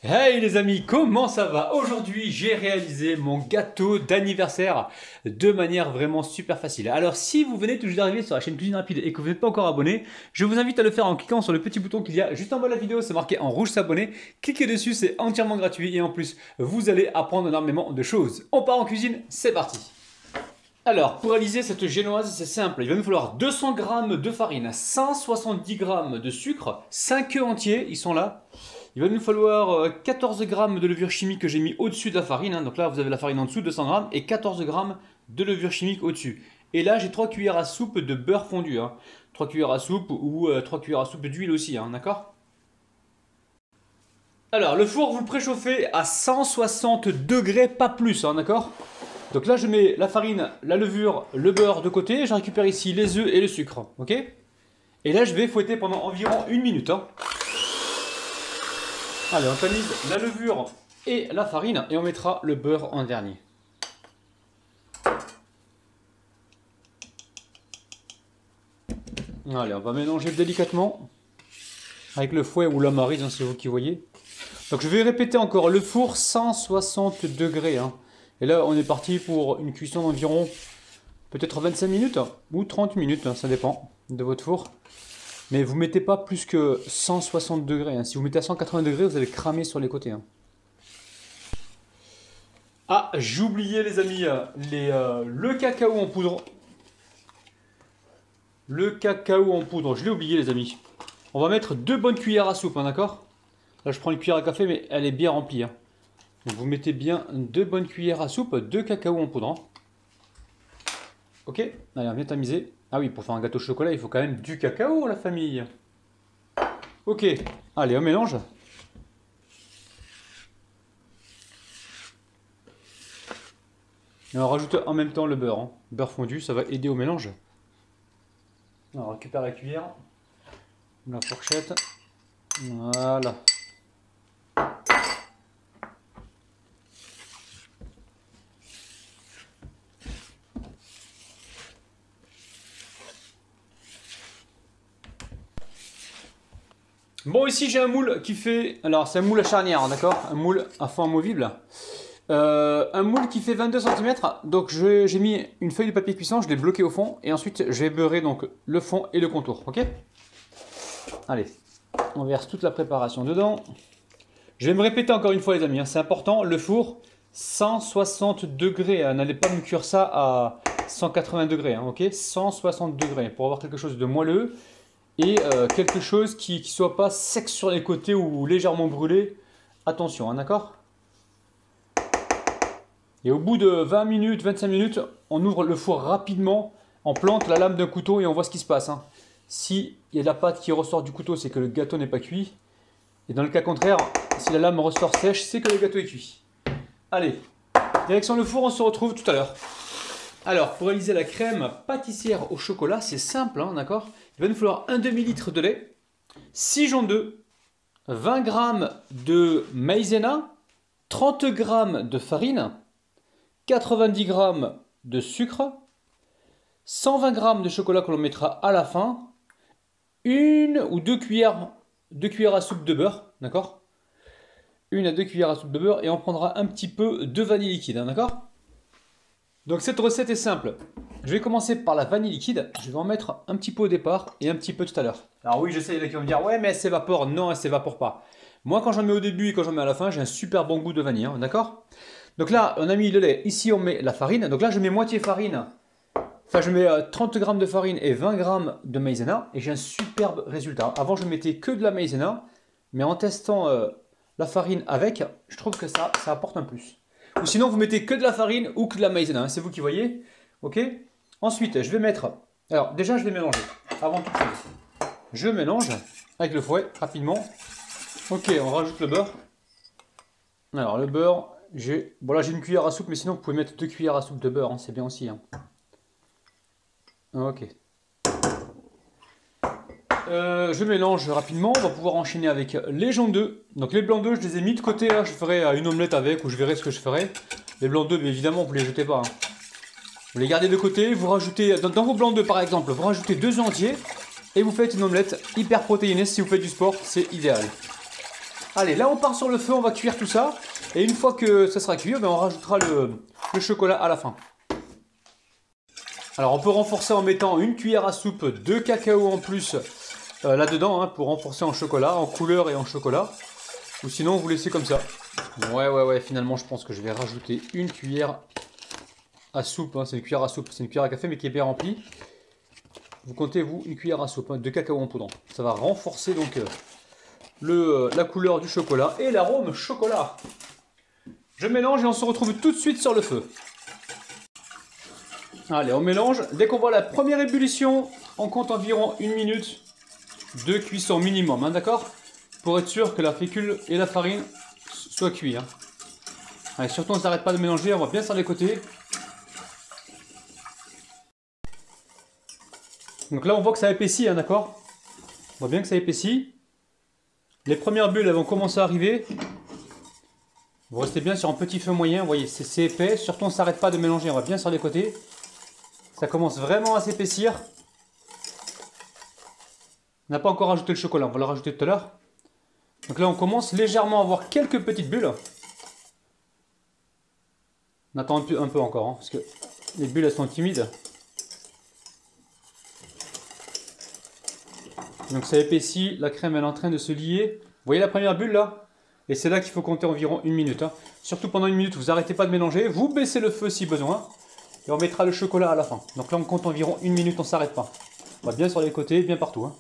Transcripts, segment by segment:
Hey les amis, comment ça va? Aujourd'hui, j'ai réalisé mon gâteau d'anniversaire de manière vraiment super facile. Alors si vous venez tout juste d'arriver sur la chaîne Cuisine Rapide et que vous n'êtes pas encore abonné, je vous invite à le faire en cliquant sur le petit bouton qu'il y a juste en bas de la vidéo, c'est marqué en rouge s'abonner. Cliquez dessus, c'est entièrement gratuit et en plus, vous allez apprendre énormément de choses. On part en cuisine, c'est parti! Alors, pour réaliser cette génoise, c'est simple. Il va nous falloir 200 g de farine, 170 g de sucre, 5 œufs entiers, ils sont là. Il va nous falloir 14 g de levure chimique que j'ai mis au-dessus de la farine. Donc là, vous avez la farine en dessous, 200 g, et 14 g de levure chimique au-dessus. Et là, j'ai 3 cuillères à soupe de beurre fondu. 3 cuillères à soupe ou 3 cuillères à soupe d'huile aussi, d'accord? Alors, le four, vous le préchauffez à 160 degrés, pas plus, d'accord? Donc là, je mets la farine, la levure, le beurre de côté. Je récupère ici les œufs et le sucre, ok? Et là, je vais fouetter pendant environ 1 minute. Allez, on tamise la levure et la farine et on mettra le beurre en dernier. Allez, on va mélanger délicatement avec le fouet ou la maryse, c'est vous qui voyez. Donc je vais répéter encore le four 160 degrés. Et là, on est parti pour une cuisson d'environ peut-être 25 minutes ou 30 minutes, ça dépend de votre four. Mais vous ne mettez pas plus que 160 degrés. Si vous mettez à 180 degrés, vous allez cramer sur les côtés. Ah, j'ai oublié les amis, le cacao en poudre. Le cacao en poudre, je l'ai oublié les amis. On va mettre 2 bonnes cuillères à soupe, d'accord? Là, je prends une cuillère à café, mais elle est bien remplie. Donc vous mettez bien 2 bonnes cuillères à soupe de cacao en poudre. Ok, allez, on vient tamiser. Ah oui, pour faire un gâteau au chocolat, il faut quand même du cacao, la famille. Ok, allez, on mélange. Et on rajoute en même temps le beurre. Beurre fondu, ça va aider au mélange. On récupère la cuillère, la fourchette. Voilà. Bon, ici j'ai un moule qui fait... Alors c'est un moule à charnière, d'accord? Un moule à fond amovible. Un moule qui fait 22 cm. Donc j'ai mis une feuille de papier cuisson, je l'ai bloqué au fond. Et ensuite je vais beurrer donc le fond et le contour, ok? Allez, on verse toute la préparation dedans. Je vais me répéter encore une fois les amis, c'est important. Le four, 160 degrés. N'allez pas me cuire ça à 180 degrés, ok? 160 degrés pour avoir quelque chose de moelleux. Et quelque chose qui ne soit pas sec sur les côtés ou légèrement brûlé. Attention, d'accord? Et au bout de 20 minutes, 25 minutes, on ouvre le four rapidement, on plante la lame d'un couteau et on voit ce qui se passe. Si il y a de la pâte qui ressort du couteau, c'est que le gâteau n'est pas cuit. Et dans le cas contraire, si la lame ressort sèche, c'est que le gâteau est cuit. Allez, direction le four, on se retrouve tout à l'heure. Alors, pour réaliser la crème pâtissière au chocolat, c'est simple, d'accord? Il va nous falloir un demi-litre de lait, 6 jaune d'œufs, 20 g de maïzena, 30 g de farine, 90 g de sucre, 120 g de chocolat que l'on mettra à la fin, 1 ou 2 cuillères à soupe de beurre, d'accord? 1 à 2 cuillères à soupe de beurre et on prendra un petit peu de vanille liquide, d'accord? Donc cette recette est simple. Je vais commencer par la vanille liquide. Je vais en mettre un petit peu au départ et un petit peu tout à l'heure. Alors oui, je sais, il y en a qui vont me dire « Ouais, mais elle s'évapore. » Non, elle s'évapore pas. Moi, quand j'en mets au début et quand j'en mets à la fin, j'ai un super bon goût de vanille, d'accord? Donc là, on a mis le lait. Ici, on met la farine. Donc là, je mets moitié farine. Enfin, je mets 30 g de farine et 20 g de maïzena. Et j'ai un superbe résultat. Avant, je mettais que de la maïzena. Mais en testant la farine avec, je trouve que ça apporte un plus. Ou sinon, vous mettez que de la farine ou que de la maïzena. C'est vous qui voyez. Ok? Ensuite, je vais mettre... Alors, déjà, je vais mélanger. Avant toute chose. Je mélange avec le fouet, rapidement. Ok, on rajoute le beurre. Alors, le beurre, bon, là, j'ai une cuillère à soupe, mais sinon, vous pouvez mettre 2 cuillères à soupe de beurre. C'est bien aussi. Ok. Je mélange rapidement. On va pouvoir enchaîner avec les jaunes d'œufs. Donc, les blancs d'œufs, je les ai mis de côté. Là, je ferai une omelette avec ou je verrai ce que je ferai. Les blancs d'œufs, évidemment, vous ne les jetez pas. Vous les gardez de côté, vous rajoutez, dans vos blancs d'œufs par exemple, vous rajoutez 2 œufs entiers et vous faites une omelette hyper protéinée. Si vous faites du sport, c'est idéal. Allez, là on part sur le feu, on va cuire tout ça. Et une fois que ça sera cuit, ben, on rajoutera le chocolat à la fin. Alors on peut renforcer en mettant une cuillère à soupe de cacao en plus là-dedans, hein, pour renforcer en chocolat, en couleur et en chocolat. Ou sinon vous laissez comme ça. Ouais, finalement je pense que je vais rajouter une cuillère à soupe. Hein. C'est une cuillère à soupe, c'est une cuillère à café mais qui est bien remplie. Vous comptez vous une cuillère à soupe hein, de cacao en poudre. Ça va renforcer donc la couleur du chocolat et l'arôme chocolat. Je mélange et on se retrouve tout de suite sur le feu. Allez, on mélange. Dès qu'on voit la première ébullition, on compte environ 1 minute de cuisson minimum, hein, d'accord? Pour être sûr que la fécule et la farine soient cuits. Hein. Allez, surtout on ne s'arrête pas de mélanger, on va bien sur les côtés. Donc là on voit que ça épaissit, hein, d'accord? On voit bien que ça épaissit. Les premières bulles elles vont commencer à arriver. Vous restez bien sur un petit feu moyen, vous voyez, c'est épais. Surtout on ne s'arrête pas de mélanger, on va bien sur les côtés. Ça commence vraiment à s'épaissir. On n'a pas encore rajouté le chocolat, on va le rajouter tout à l'heure. Donc là on commence légèrement à avoir quelques petites bulles. On attend un peu encore, hein, parce que les bulles elles sont timides. Donc ça épaissit, la crème elle est en train de se lier. Vous voyez la première bulle là? Et c'est là qu'il faut compter environ 1 minute. Hein. Surtout pendant 1 minute, vous n'arrêtez pas de mélanger. Vous baissez le feu si besoin. Et on mettra le chocolat à la fin. Donc là on compte environ 1 minute, on ne s'arrête pas. On va bien sur les côtés, bien partout. Hein.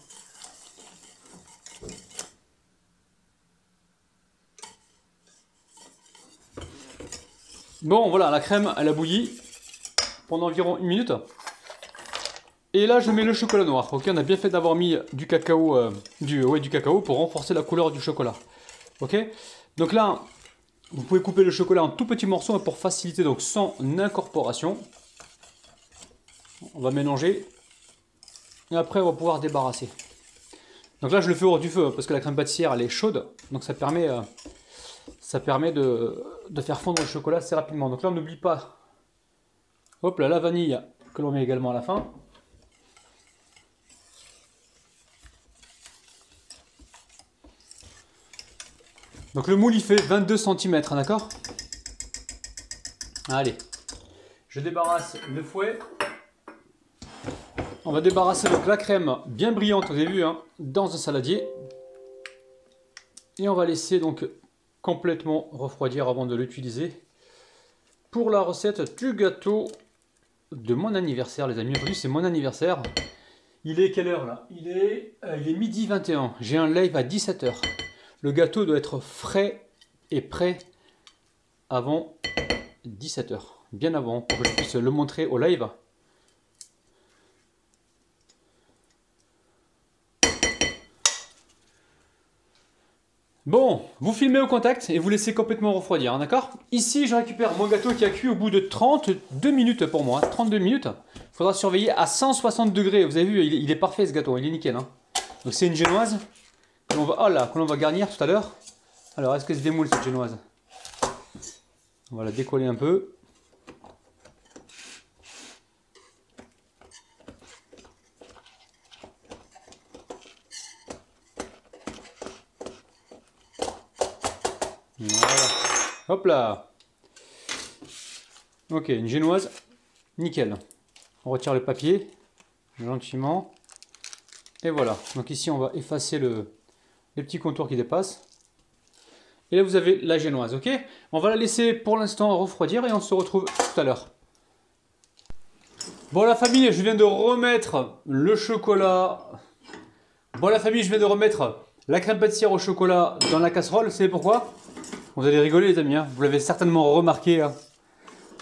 Bon voilà, la crème elle a bouilli pendant environ 1 minute. Et là je mets le chocolat noir. Ok, on a bien fait d'avoir mis du cacao, du cacao pour renforcer la couleur du chocolat. Ok, donc là vous pouvez couper le chocolat en tout petits morceaux pour faciliter donc son incorporation. On va mélanger et après on va pouvoir débarrasser. Donc là je le fais hors du feu parce que la crème pâtissière elle est chaude, donc ça permet de faire fondre le chocolat assez rapidement. Donc là on n'oublie pas, hop là, la vanille que l'on met également à la fin. Donc le moule il fait 22 cm, d'accord? Allez, je débarrasse le fouet. On va débarrasser donc la crème bien brillante, vous avez vu, hein, dans un saladier. Et on va laisser donc complètement refroidir avant de l'utiliser pour la recette du gâteau de mon anniversaire, les amis. Aujourd'hui c'est mon anniversaire. Il est quelle heure là? Il est midi 21. J'ai un live à 17 h. Le gâteau doit être frais et prêt avant 17 h. Bien avant, pour que je puisse le montrer au live. Bon, vous filmez au contact et vous laissez complètement refroidir, hein, d'accord? Ici, je récupère mon gâteau qui a cuit au bout de 32 minutes pour moi. 32 minutes. Il faudra surveiller à 160 degrés. Vous avez vu, il est parfait ce gâteau, il est nickel. Hein. Donc c'est une génoise que l'on va garnir tout à l'heure. Alors, est-ce que c'est des moules cette génoise? On va la décoller un peu. Voilà. Hop là. Ok, une génoise. Nickel. On retire le papier. Gentiment. Et voilà. Donc ici, on va effacer les petits contours qui dépassent. Et là, vous avez la génoise. Ok. On va la laisser pour l'instant refroidir et on se retrouve tout à l'heure. Bon, la famille, je viens de remettre le chocolat. Bon, la famille, je viens de remettre la crème pâtissière au chocolat dans la casserole. Vous savez pourquoi? Vous allez rigoler les amis, hein. Vous l'avez certainement remarqué. Hein.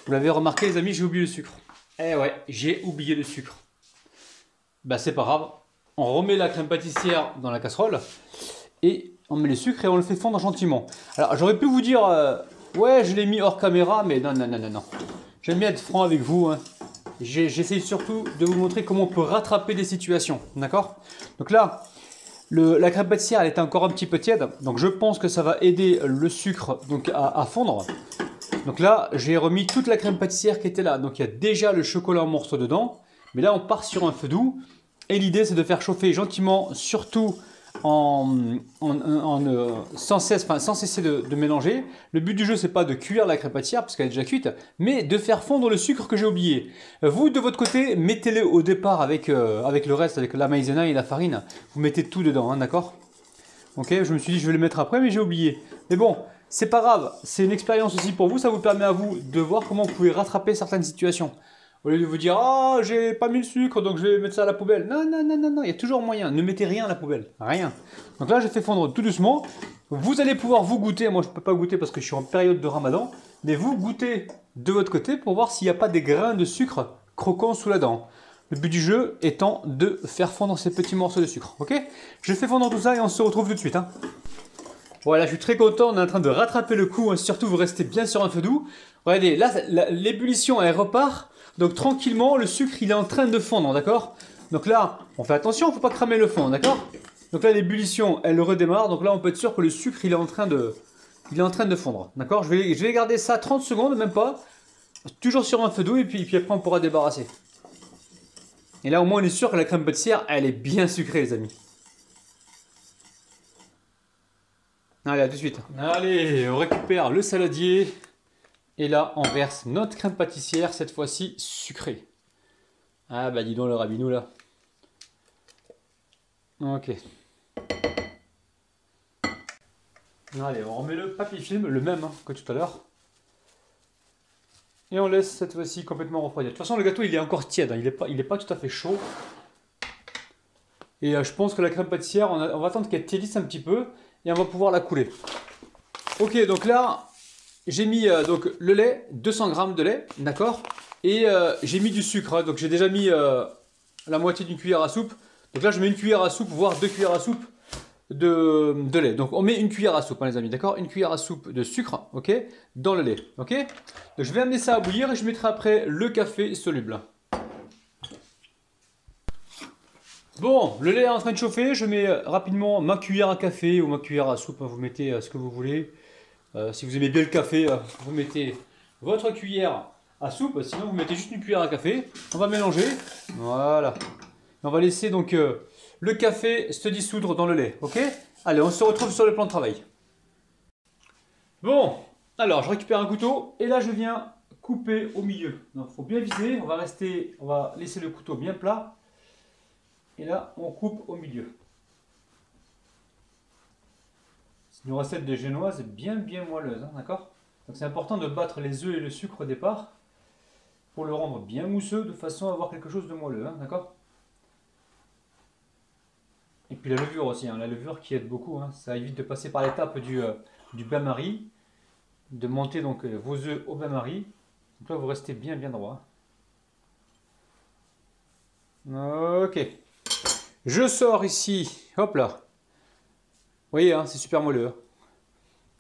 Vous l'avez remarqué les amis, j'ai oublié le sucre. Eh ouais, j'ai oublié le sucre. Bah c'est pas grave. On remet la crème pâtissière dans la casserole. Et on met le sucre et on le fait fondre gentiment. Alors j'aurais pu vous dire, ouais je l'ai mis hors caméra, mais non. J'aime bien être franc avec vous. Hein. J'essaye surtout de vous montrer comment on peut rattraper des situations. D'accord? Donc là... la crème pâtissière elle était encore un petit peu tiède, donc je pense que ça va aider le sucre donc, à fondre. Donc là j'ai remis toute la crème pâtissière qui était là, donc il y a déjà le chocolat en morceaux dedans. Mais là on part sur un feu doux et l'idée c'est de faire chauffer gentiment, surtout sans cesser de mélanger. Le but du jeu, c'est pas de cuire la crème pâtissière, parce qu'elle est déjà cuite, mais de faire fondre le sucre que j'ai oublié. Vous, de votre côté, mettez-le au départ avec le reste, avec la maïzena et la farine. Vous mettez tout dedans, hein, d'accord? Ok, je me suis dit, je vais le mettre après, mais j'ai oublié. Mais bon, c'est pas grave, c'est une expérience aussi pour vous, ça vous permet à vous de voir comment vous pouvez rattraper certaines situations. Au lieu de vous dire, ah, j'ai pas mis le sucre, donc je vais mettre ça à la poubelle. Non, non, non, non, non, il y a toujours moyen. Ne mettez rien à la poubelle. Rien. Donc là, j'ai fait fondre tout doucement. Vous allez pouvoir vous goûter. Moi, je ne peux pas goûter parce que je suis en période de ramadan. Mais vous goûtez de votre côté pour voir s'il n'y a pas des grains de sucre croquants sous la dent. Le but du jeu étant de faire fondre ces petits morceaux de sucre. Ok? Je fais fondre tout ça et on se retrouve tout de suite. Hein. Voilà, je suis très content. On est en train de rattraper le coup. Hein. Surtout, vous restez bien sur un feu doux. Regardez, là, l'ébullition, elle repart. Donc tranquillement, le sucre, il est en train de fondre, d'accord? Donc là, on fait attention, il ne faut pas cramer le fond, d'accord? Donc là, l'ébullition, elle redémarre. Donc là, on peut être sûr que le sucre, il est en train de fondre, d'accord? Je vais garder ça 30 secondes, même pas. Toujours sur un feu doux, et puis après, on pourra débarrasser. Et là, au moins, on est sûr que la crème pâtissière, elle est bien sucrée, les amis. Allez, à tout de suite. Allez, on récupère le saladier. Et là, on verse notre crème pâtissière, cette fois-ci sucrée. Ah bah dis donc le rabinou là. Ok. Allez, on remet le papier film, le même hein, que tout à l'heure. Et on laisse cette fois-ci complètement refroidir. De toute façon, le gâteau, il est encore tiède, hein, il est pas tout à fait chaud. Et je pense que la crème pâtissière, on va attendre qu'elle tiédisse un petit peu et on va pouvoir la couler. Ok, donc là... J'ai mis donc le lait, 200 g de lait, d'accord? Et j'ai mis du sucre, hein, donc j'ai déjà mis la moitié d'une cuillère à soupe. Donc là je mets une cuillère à soupe, voire 2 cuillères à soupe de lait. Donc on met une cuillère à soupe, hein, les amis, d'accord? Une cuillère à soupe de sucre, ok? Dans le lait, ok? Donc je vais amener ça à bouillir et je mettrai après le café soluble. Bon, le lait est en train de chauffer, je mets rapidement ma cuillère à café ou ma cuillère à soupe, hein, vous mettez ce que vous voulez. Si vous aimez bien le café, vous mettez votre cuillère à soupe, sinon vous mettez juste une cuillère à café. On va mélanger, voilà. On va laisser donc le café se dissoudre dans le lait, ok? Allez, on se retrouve sur le plan de travail. Bon, alors je récupère un couteau et là je viens couper au milieu. Donc il faut bien viser, on va laisser le couteau bien plat. Et là on coupe au milieu. C'est une recette de génoise bien moelleuse, hein, d'accord? Donc c'est important de battre les œufs et le sucre au départ pour le rendre bien mousseux de façon à avoir quelque chose de moelleux, hein, d'accord? Et puis la levure aussi, hein, la levure qui aide beaucoup, hein, ça évite de passer par l'étape du bain-marie, de monter donc vos œufs au bain-marie. Donc là vous restez bien droit. Ok. Je sors ici, hop là. Vous voyez, hein, c'est super moelleux. Hein.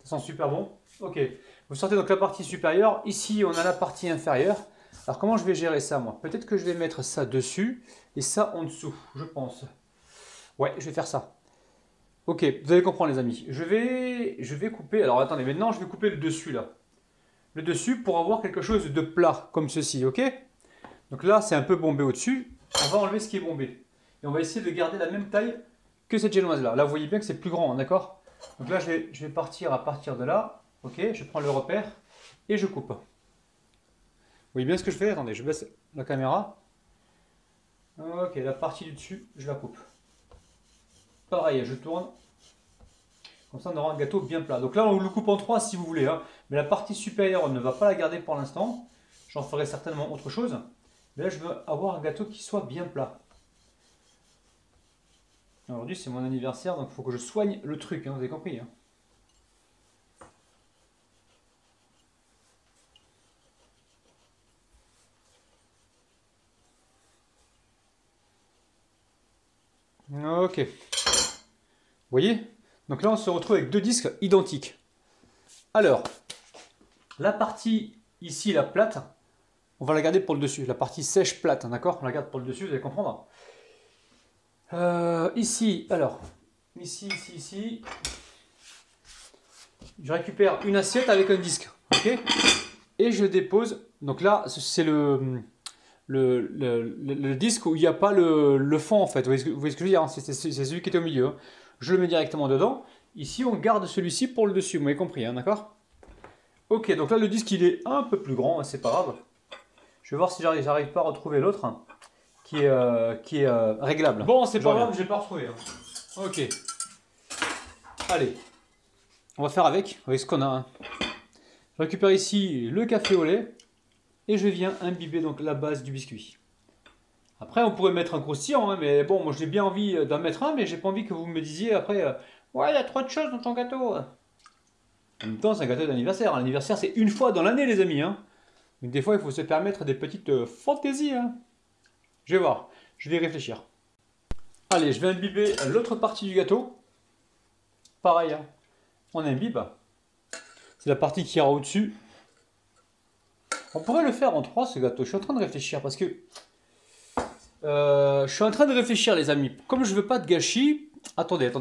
Ça sent super bon. Ok. Vous sortez donc la partie supérieure. Ici, on a la partie inférieure. Alors, comment je vais gérer ça, moi? Peut-être que je vais mettre ça dessus et ça en dessous, je pense. Ouais, je vais faire ça. Ok, vous allez comprendre, les amis. Je vais couper... Alors, attendez, maintenant, je vais couper le dessus, là. Le dessus pour avoir quelque chose de plat, comme ceci, ok? Donc là, c'est un peu bombé au-dessus. On va enlever ce qui est bombé. Et on va essayer de garder la même taille que cette génoise là. Là vous voyez bien que c'est plus grand, hein, d'accord? Donc là je vais partir à partir de là, ok, je prends le repère et je coupe. Vous voyez bien ce que je fais? Attendez, je baisse la caméra. Ok, la partie du dessus, je la coupe. Pareil, je tourne. Comme ça on aura un gâteau bien plat. Donc là on le coupe en trois si vous voulez, hein. Mais la partie supérieure on ne va pas la garder pour l'instant. J'en ferai certainement autre chose. Mais là je veux avoir un gâteau qui soit bien plat. Aujourd'hui c'est mon anniversaire, donc il faut que je soigne le truc, hein, vous avez compris. Hein. Ok. Vous voyez? Donc là on se retrouve avec deux disques identiques. Alors, la partie ici, la plate, on va la garder pour le dessus. La partie sèche plate, hein, d'accord? On la garde pour le dessus, vous allez comprendre. Ici, alors, ici, je récupère une assiette avec un disque, ok? Et je dépose, donc là, c'est le disque où il n'y a pas le fond, en fait, vous voyez ce que je veux dire, hein, c'est celui qui était au milieu. Hein. je le mets directement dedans. Ici, on garde celui-ci pour le dessus, vous m'avez compris, hein, d'accord? Ok, donc là, le disque, il est un peu plus grand, c'est pas grave. Je vais voir si j'arrive pas à retrouver l'autre, hein, qui est réglable. Bon, c'est pas grave, j'ai pas retrouvé. Hein. Ok. Allez, on va faire avec ce qu'on a. Hein. Je récupère ici le café au lait et je viens imbiber donc la base du biscuit. Après, on pourrait mettre un croustillant, hein, mais bon, moi j'ai bien envie d'en mettre un, mais j'ai pas envie que vous me disiez après, ouais, il y a trop de choses dans ton gâteau. En même temps, c'est un gâteau d'anniversaire. L'anniversaire, c'est une fois dans l'année, les amis. Hein. Donc des fois, il faut se permettre des petites fantaisies. Hein. Je vais voir, je vais réfléchir. Allez, je vais imbiber l'autre partie du gâteau. Pareil, hein. On imbibe. C'est la partie qui ira au-dessus. On pourrait le faire en trois, ce gâteau. Je suis en train de réfléchir parce que... je suis en train de réfléchir, les amis. Comme je veux pas de gâchis... Attendez.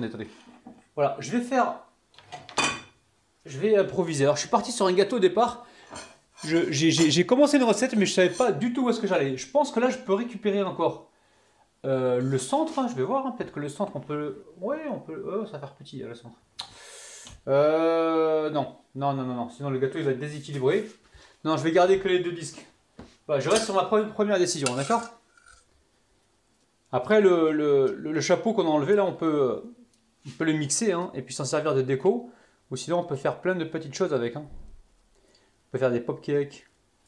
Voilà, je vais improviser. Alors, je suis parti sur un gâteau au départ. J'ai commencé une recette, mais je savais pas du tout où est-ce que j'allais. Je pense que là, je peux récupérer encore le centre. Hein, je vais voir. Hein, peut-être que le centre, on peut... Ouais, on peut... Oh, ça va faire petit, le centre. Non. Sinon, le gâteau, il va être déséquilibré. Non, je vais garder que les deux disques. Voilà, je reste sur ma première décision, d'accord? Après, le chapeau qu'on a enlevé, là, on peut le mixer, hein, et puis s'en servir de déco. Ou sinon, on peut faire plein de petites choses avec. Hein. On peut faire des pop-cakes.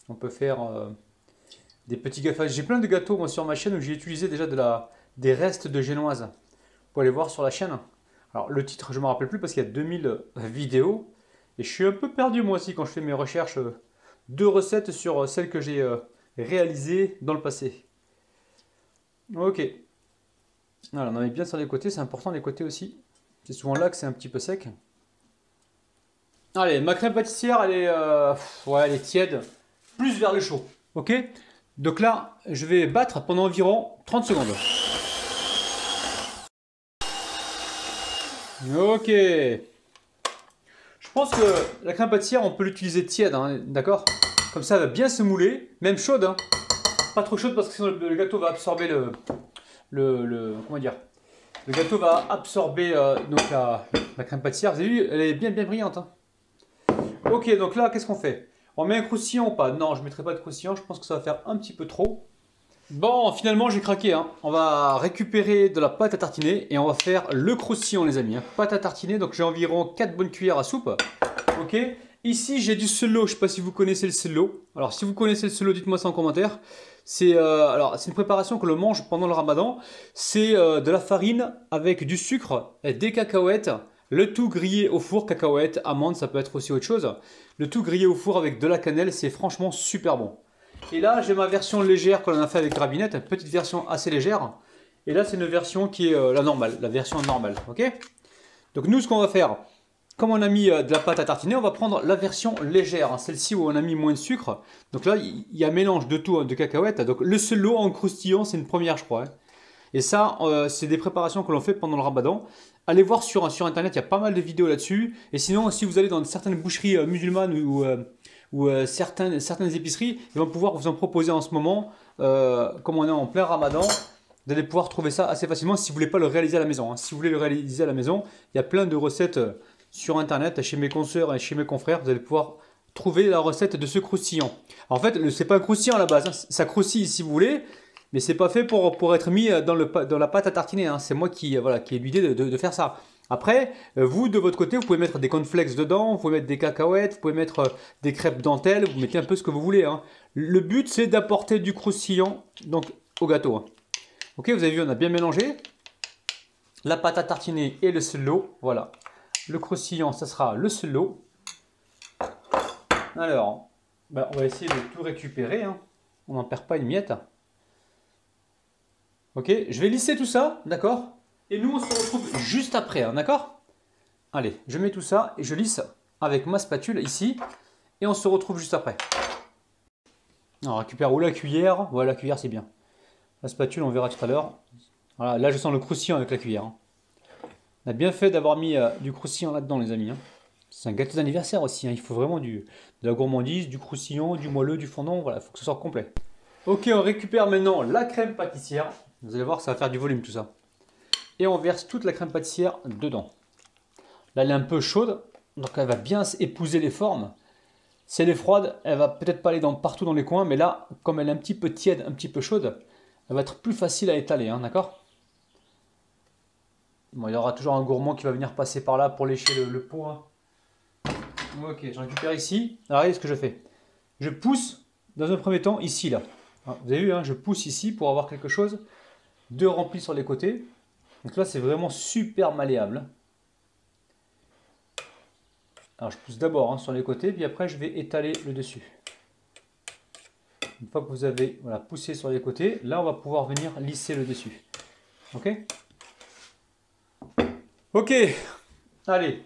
On peut faire des petits gâteaux. J'ai plein de gâteaux, moi, sur ma chaîne, où j'ai utilisé déjà des restes de génoise. Vous pouvez aller voir sur la chaîne. Alors, le titre, je ne me rappelle plus, parce qu'il y a 2000 vidéos. Et je suis un peu perdu, moi aussi, quand je fais mes recherches de recettes sur celles que j'ai réalisées dans le passé. Ok. Voilà, on en met bien sur les côtés, c'est important les côtés aussi. C'est souvent là que c'est un petit peu sec. Allez, ma crème pâtissière, elle est tiède, plus vers le chaud. Ok. Donc là, je vais battre pendant environ 30 secondes. Ok. Je pense que la crème pâtissière, on peut l'utiliser tiède, hein, d'accord? Comme ça, elle va bien se mouler, même chaude. Hein. Pas trop chaude parce que sinon le gâteau va absorber comment dire? Le gâteau va absorber donc la crème pâtissière. Vous avez vu, elle est bien brillante. Hein. Ok, donc là, qu'est-ce qu'on fait? On met un croustillant ou pas? Non, je ne mettrai pas de croustillant. Je pense que ça va faire un petit peu trop. Bon, finalement, j'ai craqué. Hein. On va récupérer de la pâte à tartiner et on va faire le croustillant, les amis. Hein. Pâte à tartiner, donc j'ai environ 4 bonnes cuillères à soupe. Ok. Ici, j'ai du selau. Je ne sais pas si vous connaissez le selau. Alors, si vous connaissez le selau, dites-moi ça en commentaire. C'est une préparation que l'on mange pendant le ramadan. C'est de la farine avec du sucre, des cacahuètes, le tout grillé au four, cacahuètes, amandes, ça peut être aussi autre chose. Le tout grillé au four avec de la cannelle, c'est franchement super bon. Et là, j'ai ma version légère que l'on a fait avec Rabinette, une petite version assez légère. Et là, c'est une version qui est la normale, la version normale, ok? Donc nous, ce qu'on va faire, comme on a mis de la pâte à tartiner, on va prendre la version légère, hein, celle-ci où on a mis moins de sucre. Donc là, il y a un mélange de tout, hein, de cacahuètes. Donc le seul en croustillant, c'est une première, je crois. Hein. Et ça, c'est des préparations que l'on fait pendant le ramadan. Allez voir sur internet, il y a pas mal de vidéos là-dessus. Et sinon, si vous allez dans certaines boucheries musulmanes ou certaines épiceries, ils vont pouvoir vous en proposer en ce moment, comme on est en plein ramadan. Vous allez pouvoir trouver ça assez facilement si vous ne voulez pas le réaliser à la maison. Hein. Si vous voulez le réaliser à la maison, il y a plein de recettes sur internet, chez mes consoeurs et chez mes confrères. Vous allez pouvoir trouver la recette de ce croustillant. En fait, c'est pas un croustillant à la base. Hein. Ça croustille si vous voulez. Mais c'est pas fait pour être mis dans la pâte à tartiner. Hein. C'est moi qui ai l'idée de faire ça. Après, vous de votre côté, vous pouvez mettre des cornflakes dedans, vous pouvez mettre des cacahuètes, vous pouvez mettre des crêpes dentelles, vous mettez un peu ce que vous voulez. Hein. Le but, c'est d'apporter du croustillant donc, au gâteau. Hein. Ok, vous avez vu, on a bien mélangé. La pâte à tartiner et le selau. Voilà. Le croustillant, ça sera le selau. Alors, on va essayer de tout récupérer. Hein. On n'en perd pas une miette. Ok, je vais lisser tout ça, d'accord? Et nous, on se retrouve juste après, hein, d'accord? Allez, je mets tout ça et je lisse avec ma spatule ici. Et on se retrouve juste après. On récupère ou la cuillère. Voilà, la cuillère, c'est bien. La spatule, on verra tout à l'heure. Voilà, là, je sens le croustillant avec la cuillère. Hein. On a bien fait d'avoir mis du croustillant là-dedans, les amis. Hein. C'est un gâteau d'anniversaire aussi. Hein. Il faut vraiment de la gourmandise, du croustillant, du moelleux, du fondant. Voilà, il faut que ce soit complet. Ok, on récupère maintenant la crème pâtissière. Vous allez voir, ça va faire du volume tout ça. et on verse toute la crème pâtissière dedans. Là, elle est un peu chaude, donc elle va bien épouser les formes. Si elle est froide, elle va peut-être pas aller partout dans les coins, mais là, comme elle est un petit peu tiède, un petit peu chaude, elle va être plus facile à étaler, hein, d'accord? Bon, il y aura toujours un gourmand qui va venir passer par là pour lécher le pot. Hein. Ok, je récupère ici. Alors, regardez ce que je fais. Je pousse, dans un premier temps, ici, là. Vous avez vu, hein, je pousse ici pour avoir quelque chose de rempli sur les côtés. Donc là, c'est vraiment super malléable. Alors, je pousse d'abord sur les côtés, puis après, je vais étaler le dessus. Une fois que vous avez poussé sur les côtés, là, on va pouvoir venir lisser le dessus. Ok? Ok, allez.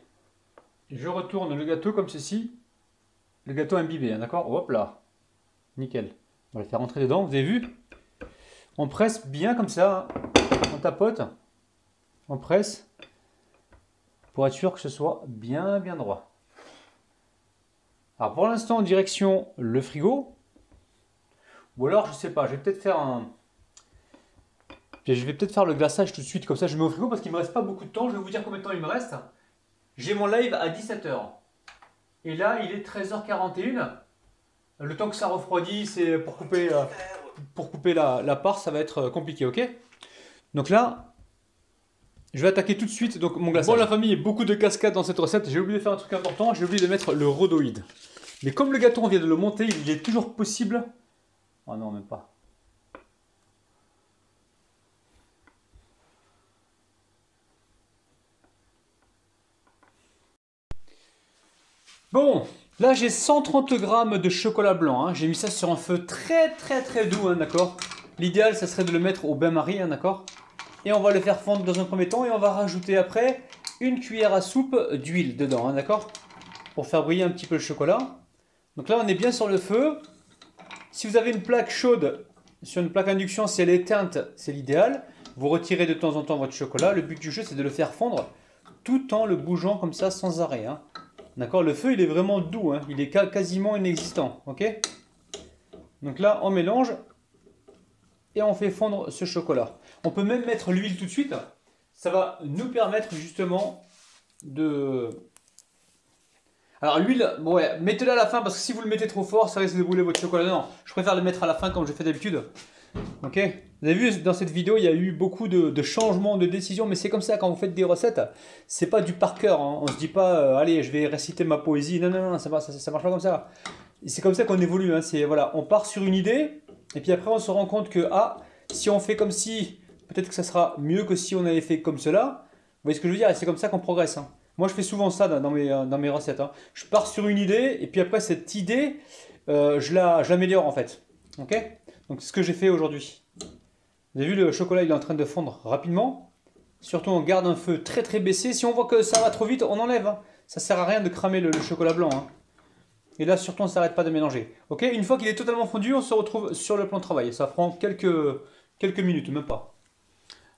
Je retourne le gâteau comme ceci. Le gâteau imbibé, hein, d'accord? Hop là. Nickel. On va le faire rentrer dedans, vous avez vu? On presse bien comme ça. On tapote. On presse. Pour être sûr que ce soit bien droit. Alors pour l'instant, en direction le frigo. Ou alors, je sais pas, je vais peut-être faire le glaçage tout de suite, comme ça je mets au frigo parce qu'il ne me reste pas beaucoup de temps. Je vais vous dire combien de temps il me reste. J'ai mon live à 17 h. Et là, il est 13h41. Le temps que ça refroidit, c'est pour couper la part, ça va être compliqué, ok? Donc là, je vais attaquer tout de suite donc mon glaçage. Bon la famille, beaucoup de cascades dans cette recette. J'ai oublié de faire un truc important, j'ai oublié de mettre le rhodoïde. Mais comme le gâteau, on vient de le monter, il est toujours possible... Oh non, même pas. Bon, là j'ai 130 grammes de chocolat blanc. Hein. J'ai mis ça sur un feu très doux, hein, d'accord? L'idéal, ça serait de le mettre au bain-marie, hein, d'accord? Et on va le faire fondre dans un premier temps et on va rajouter après une cuillère à soupe d'huile dedans, hein, d'accord? Pour faire briller un petit peu le chocolat. Donc là, on est bien sur le feu. Si vous avez une plaque chaude, sur une plaque induction, si elle est éteinte, c'est l'idéal. Vous retirez de temps en temps votre chocolat. Le but du jeu, c'est de le faire fondre tout en le bougeant comme ça, sans arrêt. Hein. D'accord? Le feu, il est vraiment doux. Hein. Il est quasiment inexistant. Ok? Donc là, on mélange et on fait fondre ce chocolat. On peut même mettre l'huile tout de suite. Ça va nous permettre justement de... Alors l'huile, bon ouais, mettez-la à la fin parce que si vous le mettez trop fort, ça risque de brûler votre chocolat. Non, je préfère le mettre à la fin comme je fais d'habitude. Ok? Vous avez vu dans cette vidéo, il y a eu beaucoup de changements, de décisions, mais c'est comme ça quand vous faites des recettes. C'est pas du par cœur. Hein. On se dit pas, allez, je vais réciter ma poésie. Non, ça marche pas comme ça. C'est comme ça qu'on évolue. Hein. Voilà, on part sur une idée et puis après on se rend compte que si on fait comme si, peut-être que ça sera mieux que si on avait fait comme cela. Vous voyez ce que je veux dire? Et c'est comme ça qu'on progresse. Hein. Moi, je fais souvent ça dans mes recettes. Hein. Je pars sur une idée, et puis après, cette idée, je l'améliore en fait. Ok? Donc, c'est ce que j'ai fait aujourd'hui. Vous avez vu, le chocolat, il est en train de fondre rapidement. Surtout, on garde un feu très baissé. Si on voit que ça va trop vite, on enlève. Hein. Ça ne sert à rien de cramer le chocolat blanc. Hein. Et là, surtout, on ne s'arrête pas de mélanger. Ok? Une fois qu'il est totalement fondu, on se retrouve sur le plan de travail. Ça prend quelques minutes, même pas.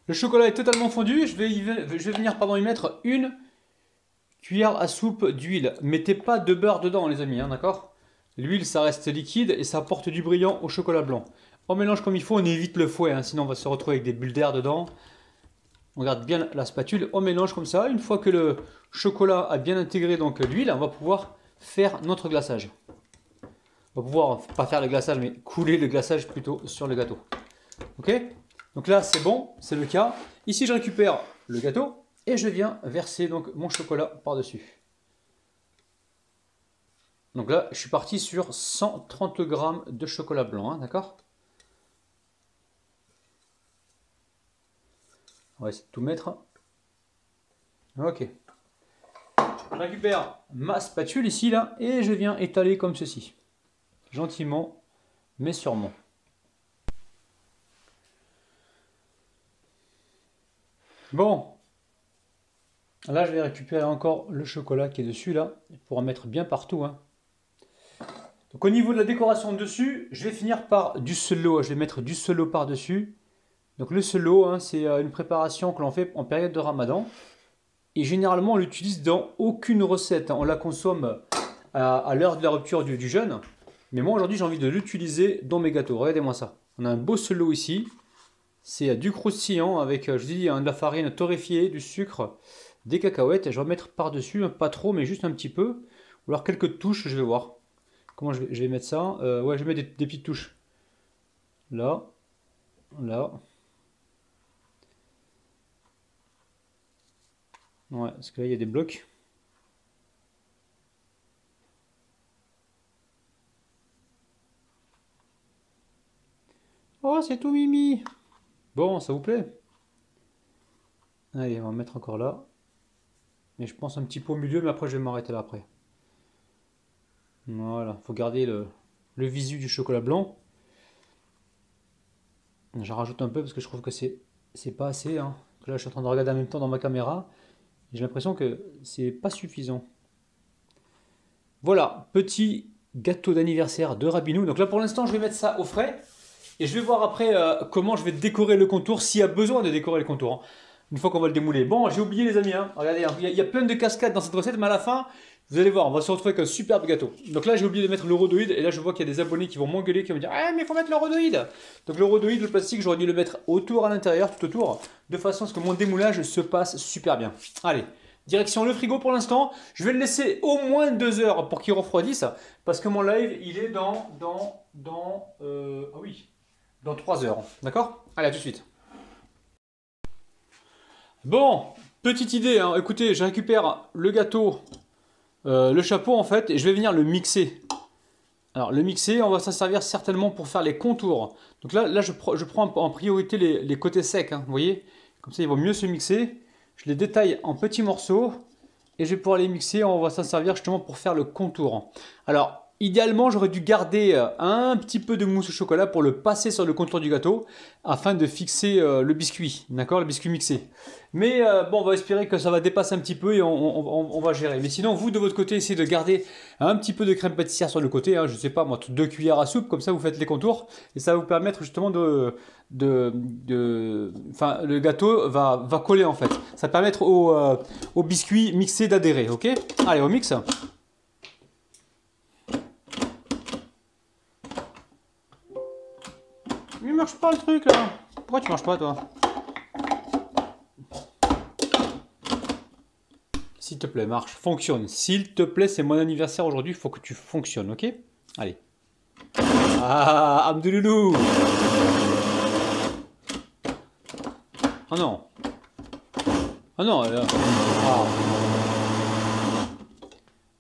Le chocolat est totalement fondu. Je vais venir y mettre une cuillère à soupe d'huile. Mettez pas de beurre dedans les amis, hein, d'accord? L'huile ça reste liquide et ça apporte du brillant au chocolat blanc. On mélange comme il faut, on évite le fouet, hein, sinon on va se retrouver avec des bulles d'air dedans. On garde bien la spatule, on mélange comme ça. Une fois que le chocolat a bien intégré donc l'huile, on va pouvoir faire notre glaçage. On va pouvoir, pas faire le glaçage, mais couler le glaçage plutôt sur le gâteau. Ok? Donc là c'est bon, c'est le cas. Ici je récupère le gâteau. Et je viens verser donc mon chocolat par-dessus. Donc là, je suis parti sur 130 grammes de chocolat blanc, hein, d'accord? On va essayer de tout mettre. Ok. Je récupère ma spatule ici, là, et je viens étaler comme ceci. Gentiment, mais sûrement. Bon. Là, je vais récupérer encore le chocolat qui est dessus, là, pour en mettre bien partout. Hein. Donc, au niveau de la décoration dessus, je vais finir par du selo. Je vais mettre du selo par-dessus. Donc, le selo, hein, c'est une préparation que l'on fait en période de Ramadan. Et généralement, on l'utilise dans aucune recette. On la consomme à l'heure de la rupture du jeûne. Mais moi, aujourd'hui, j'ai envie de l'utiliser dans mes gâteaux. Regardez-moi ça. On a un beau selo ici. C'est du croustillant avec, je vous dis, de la farine torréfiée, du sucre, des cacahuètes. Et je vais mettre par-dessus, pas trop, mais juste un petit peu. Ou alors quelques touches, je vais voir. Comment je vais mettre ça? Ouais, je vais mettre des petites touches. Là, là. Ouais, parce que là, il y a des blocs. Oh, c'est tout mimi. Bon, ça vous plaît? Allez, on va mettre encore là. Mais je pense un petit peu au milieu, mais après, je vais m'arrêter là après. Voilà, faut garder le visu du chocolat blanc. J'en rajoute un peu parce que je trouve que c'est pas assez. Hein. Là, je suis en train de regarder en même temps dans ma caméra. J'ai l'impression que c'est pas suffisant. Voilà, petit gâteau d'anniversaire de Rabinou. Donc là, pour l'instant, je vais mettre ça au frais. Et je vais voir après comment je vais décorer le contour, s'il y a besoin de décorer le contour. Hein, une fois qu'on va le démouler. Bon, j'ai oublié les amis. Hein. Regardez, hein, il y a plein de cascades dans cette recette, mais à la fin, vous allez voir, on va se retrouver avec un superbe gâteau. Donc là, j'ai oublié de mettre le rhodoïde. Et là, je vois qu'il y a des abonnés qui vont m'engueuler, qui vont me dire ah, mais il faut mettre le rhodoïde. Donc le rhodoïde, le plastique, j'aurais dû le mettre autour, à l'intérieur, tout autour, de façon à ce que mon démoulage se passe super bien. Allez. Direction le frigo pour l'instant. Je vais le laisser au moins 2 heures pour qu'il refroidisse. Parce que mon live, il est dans 3 heures. D'accord? Allez, à tout de suite. Bon, petite idée. Hein. Écoutez, je récupère le gâteau, le chapeau en fait, et je vais venir le mixer. Alors, le mixer, on va s'en servir certainement pour faire les contours. Donc là je prends en priorité les côtés secs. Hein, vous voyez? Comme ça, il va mieux se mixer. Je les détaille en petits morceaux et je vais pouvoir les mixer. On va s'en servir justement pour faire le contour. Alors, idéalement, j'aurais dû garder un petit peu de mousse au chocolat pour le passer sur le contour du gâteau afin de fixer le biscuit, d'accord, le biscuit mixé. Mais bon, on va espérer que ça va dépasser un petit peu et on va gérer. Mais sinon, vous de votre côté, essayez de garder un petit peu de crème pâtissière sur le côté. Hein, je sais pas, moi, 2 cuillères à soupe, comme ça vous faites les contours et ça va vous permettre justement enfin, le gâteau va coller en fait. Ça va permettre au biscuit mixé d'adhérer, ok? Allez, on mixe. Il marche pas le truc là. Pourquoi tu marches pas toi? S'il te plaît, marche, fonctionne. S'il te plaît, c'est mon anniversaire aujourd'hui, il faut que tu fonctionnes, ok? Allez. Ah, Abdouloulou. Ah non. Ah non, là. Ah.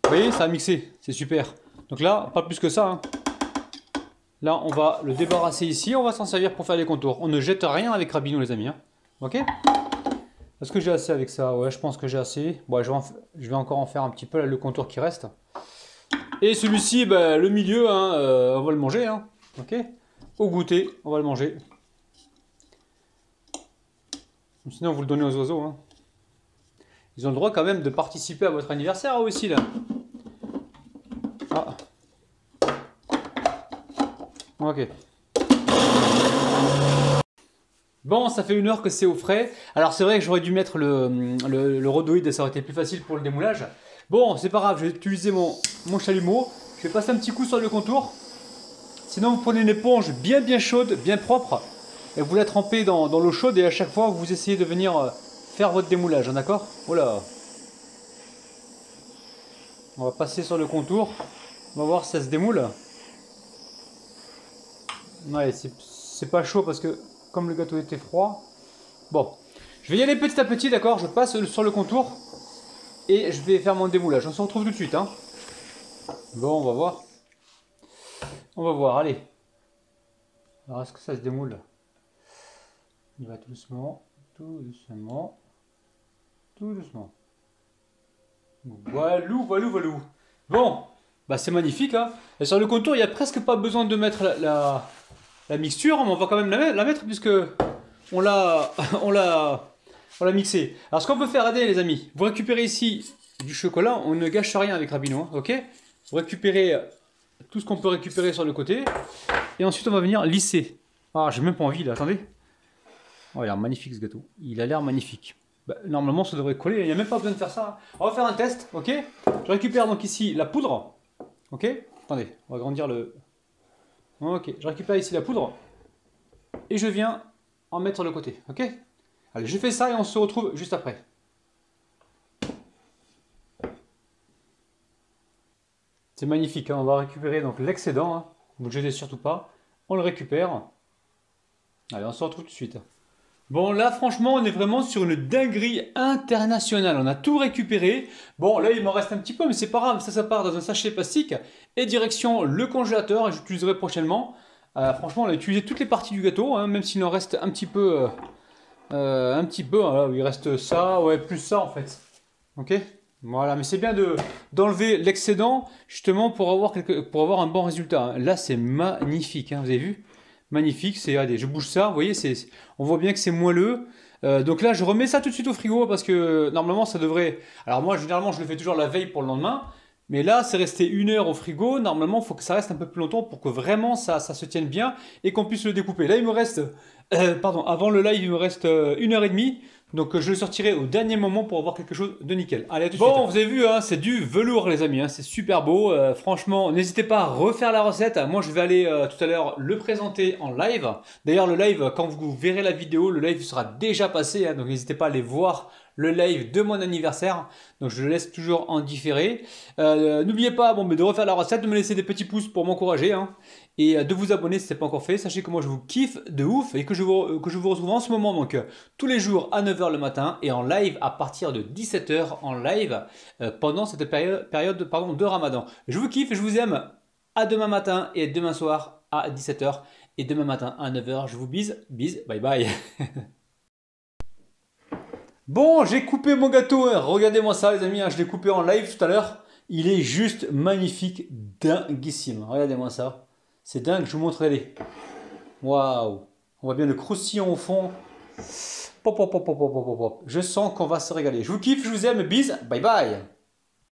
Vous voyez, ça a mixé, c'est super. Donc là, pas plus que ça. Hein. Là, on va le débarrasser ici, on va s'en servir pour faire les contours. On ne jette rien avec Rabinou, les amis. Hein. Ok? Est-ce que j'ai assez avec ça? Ouais, je pense que j'ai assez. Bon, je vais encore en faire un petit peu, là, le contour qui reste. Et celui-ci, bah, le milieu, hein, on va le manger. Hein. Ok? Au goûter, on va le manger. Sinon, vous le donnez aux oiseaux. Hein. Ils ont le droit quand même de participer à votre anniversaire aussi, là. Ah. Ok. Bon, ça fait 1 heure que c'est au frais. Alors c'est vrai que j'aurais dû mettre le rhodoïde, ça aurait été plus facile pour le démoulage. Bon, c'est pas grave, je vais utiliser mon chalumeau. Je vais passer un petit coup sur le contour. Sinon, vous prenez une éponge bien chaude, bien propre. Et vous la trempez dans l'eau chaude et à chaque fois, vous essayez de venir faire votre démoulage, d'accord? Voilà. On va passer sur le contour. On va voir si ça se démoule. Ouais, c'est pas chaud parce que comme le gâteau était froid. Bon, je vais y aller petit à petit, d'accord? Je passe sur le contour et je vais faire mon démoulage. On se retrouve tout de suite. Hein. Bon, on va voir. On va voir, allez. Alors, est-ce que ça se démoule? Il va tout doucement, tout doucement, tout doucement. Voilou, voilou, voilou. Bon, bah c'est magnifique. Hein. Et sur le contour, il n'y a presque pas besoin de mettre la mixture, mais on va quand même la mettre puisque on l'a mixé. Alors ce qu'on peut faire, regardez les amis, vous récupérez ici du chocolat, on ne gâche rien avec Rabinou, hein, ok? Vous récupérez tout ce qu'on peut récupérer sur le côté, et ensuite on va venir lisser. Ah, j'ai même pas envie là, attendez. Oh, il a l'air magnifique ce gâteau, il a l'air magnifique. Bah, normalement ça devrait coller, il n'y a même pas besoin de faire ça. Hein. On va faire un test, ok? Je récupère donc ici la poudre, ok? Attendez, on va agrandir le... Ok, je récupère ici la poudre, et je viens en mettre sur le côté. Ok? Allez, je fais ça et on se retrouve juste après. C'est magnifique, hein. On va récupérer donc l'excédent. Hein. Vous ne le jetez surtout pas. On le récupère. Allez, on se retrouve tout de suite. Bon, là, franchement, on est vraiment sur une dinguerie internationale. On a tout récupéré. Bon, là, il m'en reste un petit peu, mais c'est pas grave. Ça part dans un sachet plastique. Et direction le congélateur. Et j'utiliserai prochainement. Franchement, on a utilisé toutes les parties du gâteau, hein, même s'il en reste un petit peu. Voilà, il reste ça, ouais, plus ça en fait. Ok? Voilà, mais c'est bien d'enlever l'excédent justement pour avoir un bon résultat. Hein. Là, c'est magnifique, hein, vous avez vu? Magnifique, regardez, je bouge ça, vous voyez, on voit bien que c'est moelleux. Donc là, je remets ça tout de suite au frigo parce que normalement, ça devrait. Alors moi, généralement, je le fais toujours la veille pour le lendemain. Mais là, c'est resté 1 heure au frigo. Normalement, il faut que ça reste un peu plus longtemps pour que vraiment ça se tienne bien et qu'on puisse le découper. Là, il me reste, pardon, avant le live, il me reste 1 heure et demie. Donc, je le sortirai au dernier moment pour avoir quelque chose de nickel. Allez, à tout de suite. Bon, vous avez vu, hein, c'est du velours, les amis. Hein, c'est super beau. Franchement, n'hésitez pas à refaire la recette. Moi, je vais aller tout à l'heure le présenter en live. D'ailleurs, le live, quand vous verrez la vidéo, le live sera déjà passé. Hein, donc, n'hésitez pas à aller voir le live de mon anniversaire. Donc je le laisse toujours en différé. N'oubliez pas de refaire la recette, de me laisser des petits pouces pour m'encourager. Hein, et de vous abonner si ce n'est pas encore fait. Sachez que moi je vous kiffe de ouf et que je vous retrouve en ce moment donc tous les jours à 9 h le matin et en live à partir de 17 h en live pendant cette période de Ramadan. Je vous kiffe et je vous aime. À demain matin et demain soir à 17 h et demain matin à 9 h. Je vous bise, bye bye. Bon, j'ai coupé mon gâteau, hein. Regardez-moi ça les amis, hein. Je l'ai coupé en live tout à l'heure. Il est juste magnifique, dinguissime. Regardez-moi ça. C'est dingue, je vous montre les. Waouh. On voit bien le croustillant au fond. Pop, pop, pop, pop, pop, pop, pop. Je sens qu'on va se régaler. Je vous kiffe, je vous aime, bise, bye bye.